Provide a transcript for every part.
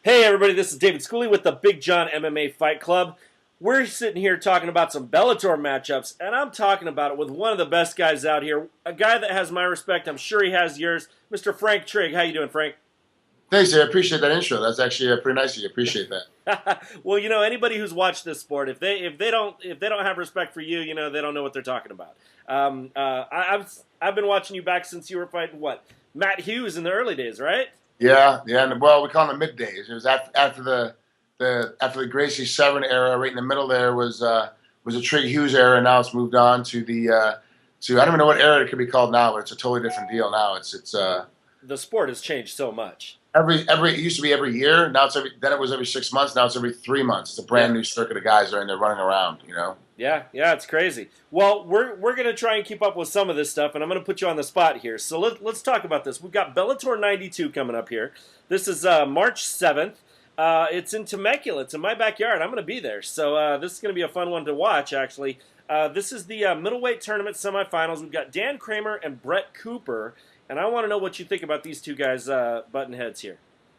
Hey everybody, this is David Schooley with the Big John MMA Fight Club. We're sitting here talking about some Bellator matchups, and I'm talking about it with one of the best guys out here, a guy that has my respect. I'm sure he has yours, Mr. Frank Trigg. How you doing, Frank? Thanks, I appreciate that intro. That's actually pretty nice of you. Appreciate that. Well, anybody who's watched this sport, if they don't have respect for you, they don't know what they're talking about. I've been watching you back since you were fighting Matt Hughes in the early days, right? Yeah. And, well, we call them the middays. It was after the Gracie Severn era. Right in the middle there was a Trigg Hughes era. Now it's moved on to I don't even know what era it could be called now, but it's a totally different deal now. It's The sport has changed so much. it used to be every year. Now it was every 6 months. Now it's every 3 months. It's a brand new circuit of guys that are in there running around. Yeah, it's crazy. Well, we're going to try and keep up with some of this stuff, and I'm going to put you on the spot here. So let's talk about this. We've got Bellator 92 coming up here. This is March 7th. It's in Temecula. It's in my backyard. I'm going to be there. So this is going to be a fun one to watch, actually. This is the middleweight tournament semifinals. We've got Dan Cramer and Brett Cooper, and I want to know what you think about these two guys butting heads here.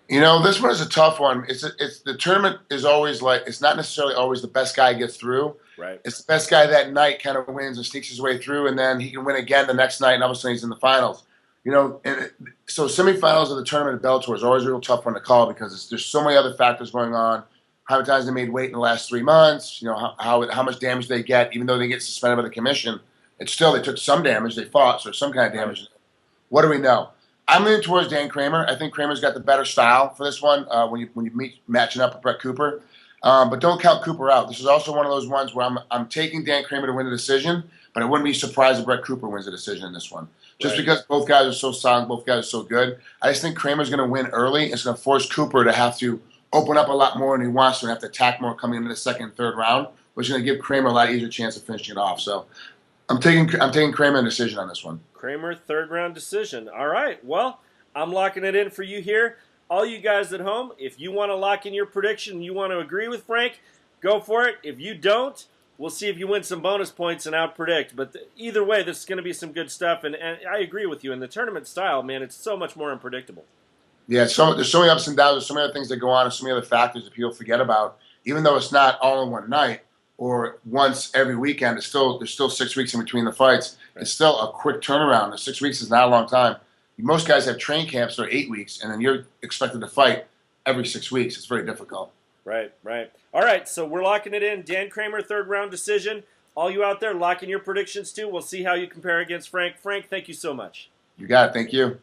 This one is a tough one. It's the tournament is always it's not necessarily always the best guy gets through. Right. It's the best guy that night kind of wins and sneaks his way through, and then he can win again the next night, and all of a sudden he's in the finals. So semifinals of the tournament at Bellator is always a real tough one to call because there's so many other factors going on. How many times they made weight in the last 3 months? How much damage they get, even though they get suspended by the commission. It's still they took some damage. They fought, so some kind of damage. Right. What do we know? I'm leaning towards Dan Cramer. I think Cramer's got the better style for this one when you matching up with Brett Cooper. But don't count Cooper out. This is also one of those ones where I'm taking Dan Cramer to win the decision, but I wouldn't be surprised if Brett Cooper wins the decision in this one. Just because both guys are so solid, both guys are so good. I just think Cramer's going to win early. It's going to force Cooper to have to open up a lot more than he wants to and have to attack more coming into the second and third round, which is going to give Cramer a lot easier chance of finishing it off. So I'm taking Cramer in decision on this one. Cramer, third round decision. All right. Well, I'm locking it in for you here. All you guys at home, if you want to lock in your prediction, you want to agree with Frank, go for it. If you don't, we'll see if you win some bonus points and out-predict. But either way, this is going to be some good stuff. And I agree with you. In the tournament style, man, it's so much more unpredictable. Yeah, there's so many ups and downs. There's so many other things that go on and so many other factors that people forget about. Even though it's not all in one night or once every weekend, there's still 6 weeks in between the fights. It's still a quick turnaround. The 6 weeks is not a long time. Most guys have train camps that are 8 weeks, and then you're expected to fight every 6 weeks. It's very difficult. Right. All right, so we're locking it in. Dan Cramer, third round decision. All you out there, lock in your predictions too. We'll see how you compare against Frank. Frank, thank you so much. You got it. Thank you.